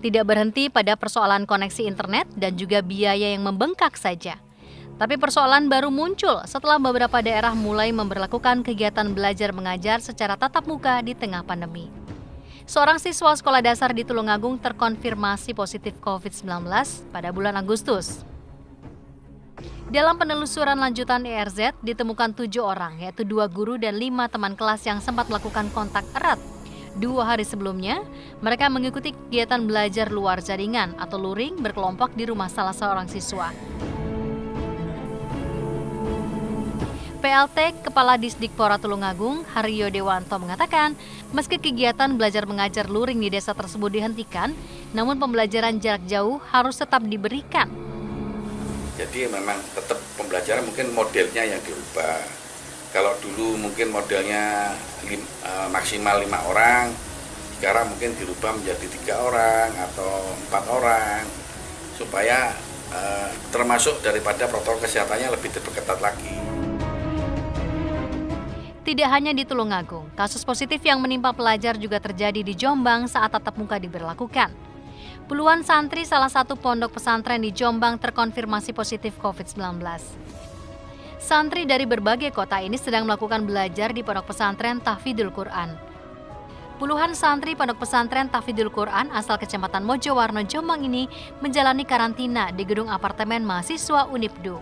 Tidak berhenti pada persoalan koneksi internet dan juga biaya yang membengkak saja. Tapi persoalan baru muncul setelah beberapa daerah mulai memberlakukan kegiatan belajar mengajar secara tatap muka di tengah pandemi. Seorang siswa sekolah dasar di Tulungagung terkonfirmasi positif COVID-19 pada bulan Agustus. Dalam penelusuran lanjutan ERZ ditemukan 7 orang, yaitu 2 guru dan 5 teman kelas yang sempat melakukan kontak erat. 2 hari sebelumnya, mereka mengikuti kegiatan belajar luar jaringan atau luring berkelompok di rumah salah seorang siswa. PLT Kepala Disdikpora Tulungagung, Haryo Dewanto mengatakan, meski kegiatan belajar mengajar luring di desa tersebut dihentikan, namun pembelajaran jarak jauh harus tetap diberikan. Jadi memang tetap pembelajaran mungkin modelnya yang dirubah. Kalau dulu mungkin modelnya maksimal 5 orang, sekarang mungkin dirubah menjadi 3 orang atau 4 orang, supaya termasuk daripada protokol kesehatannya lebih diperketat lagi. Tidak hanya di Tulungagung, kasus positif yang menimpa pelajar juga terjadi di Jombang saat tatap muka diberlakukan. Puluhan santri salah satu pondok pesantren di Jombang terkonfirmasi positif COVID-19. Santri dari berbagai kota ini sedang melakukan belajar di pondok pesantren Tahfidul Quran. Puluhan santri pondok pesantren Tahfidul Quran asal Kecamatan Mojowarno, Jombang ini menjalani karantina di gedung apartemen mahasiswa Unipdu.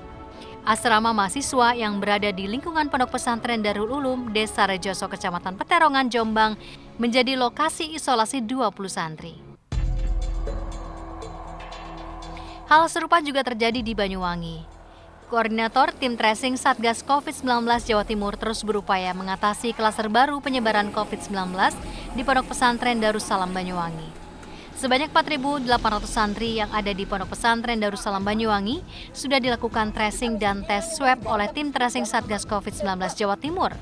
Asrama mahasiswa yang berada di lingkungan pondok pesantren Darul Ulum, Desa Rejoso, Kecamatan Peterongan, Jombang, menjadi lokasi isolasi 20 santri. Hal serupa juga terjadi di Banyuwangi. Koordinator Tim Tracing Satgas COVID-19 Jawa Timur terus berupaya mengatasi klaster baru penyebaran COVID-19 di Pondok Pesantren Darussalam Banyuwangi. Sebanyak 4.800 santri yang ada di Pondok Pesantren Darussalam Banyuwangi sudah dilakukan tracing dan tes swab oleh Tim Tracing Satgas COVID-19 Jawa Timur.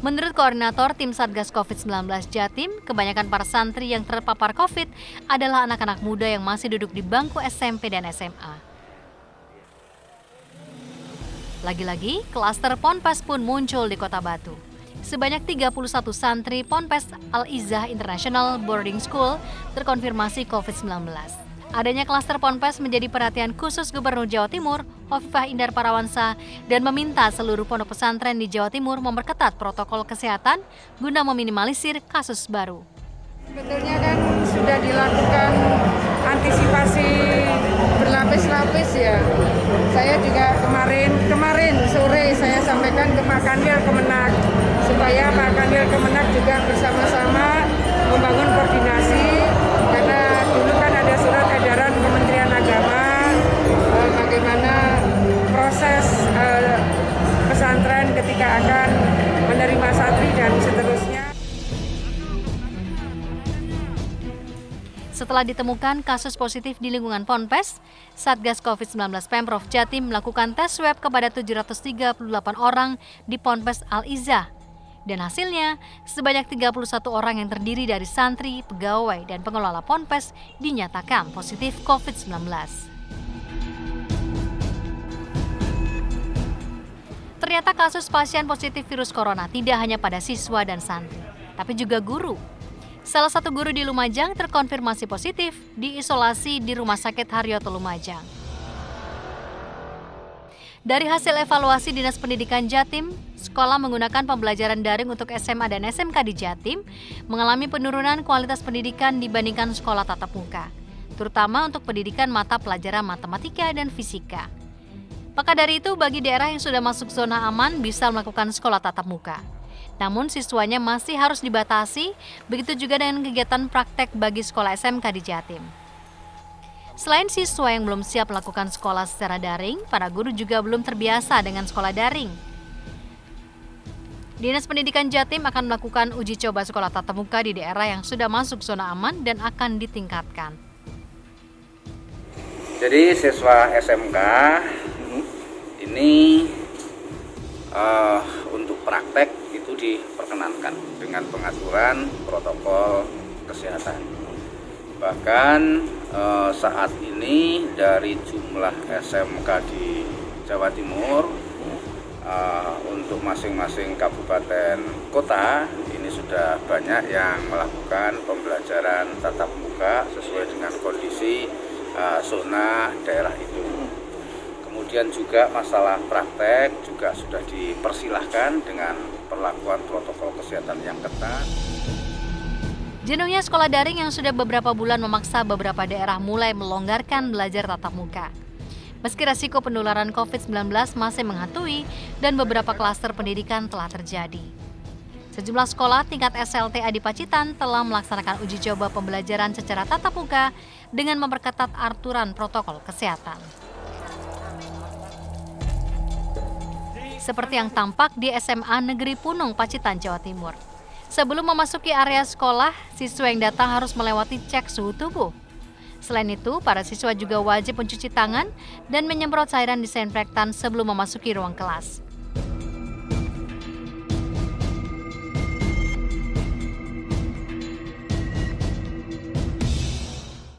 Menurut Koordinator Tim Satgas COVID-19 Jatim, kebanyakan para santri yang terpapar COVID adalah anak-anak muda yang masih duduk di bangku SMP dan SMA. Lagi-lagi, klaster Ponpes pun muncul di Kota Batu. Sebanyak 31 santri Ponpes Al-Izzah International Boarding School terkonfirmasi COVID-19. Adanya klaster Ponpes menjadi perhatian khusus Gubernur Jawa Timur, Hovifah Indar Parawansa, dan meminta seluruh pondok pesantren di Jawa Timur memperketat protokol kesehatan guna meminimalisir kasus baru. Sebetulnya kan sudah dilakukan antisipasi berlapis-lapis ya. Saya juga kemarin sore saya sampaikan ke Pak Kanwil Kemenak supaya Pak Kanwil Kemenak juga bersama-sama membangun koordinasi, karena dulu kan ada surat edaran Kementerian Agama bagaimana proses pesantren ketika akan menerima santri dan seterusnya. Setelah ditemukan kasus positif di lingkungan Ponpes, Satgas COVID-19 Pemprov Jatim melakukan tes swab kepada 738 orang di Ponpes Al-Izzah. Dan hasilnya, sebanyak 31 orang yang terdiri dari santri, pegawai, dan pengelola Ponpes dinyatakan positif COVID-19. Ternyata kasus pasien positif virus corona tidak hanya pada siswa dan santri, tapi juga guru. Salah satu guru di Lumajang terkonfirmasi positif diisolasi di Rumah Sakit Haryoto Lumajang. Dari hasil evaluasi Dinas Pendidikan Jatim, sekolah menggunakan pembelajaran daring untuk SMA dan SMK di Jatim mengalami penurunan kualitas pendidikan dibandingkan sekolah tatap muka, terutama untuk pendidikan mata pelajaran matematika dan fisika. Maka dari itu, bagi daerah yang sudah masuk zona aman bisa melakukan sekolah tatap muka. Namun siswanya masih harus dibatasi, begitu juga dengan kegiatan praktek bagi sekolah SMK di Jatim. Selain siswa yang belum siap melakukan sekolah secara daring, para guru juga belum terbiasa dengan sekolah daring. Dinas Pendidikan Jatim akan melakukan uji coba sekolah tatap muka di daerah yang sudah masuk zona aman dan akan ditingkatkan. Jadi siswa SMK ini untuk praktek itu diperkenankan dengan pengaturan protokol kesehatan. Bahkan saat ini dari jumlah SMK di Jawa Timur untuk masing-masing kabupaten kota ini sudah banyak yang melakukan pembelajaran tatap muka. dibuka sesuai dengan kondisi zona daerah itu. Kemudian juga masalah praktek juga sudah dipersilahkan dengan perlakuan protokol kesehatan yang ketat. Jenuhnya sekolah daring yang sudah beberapa bulan memaksa beberapa daerah mulai melonggarkan belajar tatap muka. Meski resiko penularan COVID-19 masih menghantui dan beberapa klaster pendidikan telah terjadi. Sejumlah sekolah tingkat SLTA di Pacitan telah melaksanakan uji coba pembelajaran secara tatap muka dengan memperketat aturan protokol kesehatan. Seperti yang tampak di SMA Negeri Punung, Pacitan, Jawa Timur. Sebelum memasuki area sekolah, siswa yang datang harus melewati cek suhu tubuh. Selain itu, para siswa juga wajib mencuci tangan dan menyemprot cairan disinfektan sebelum memasuki ruang kelas.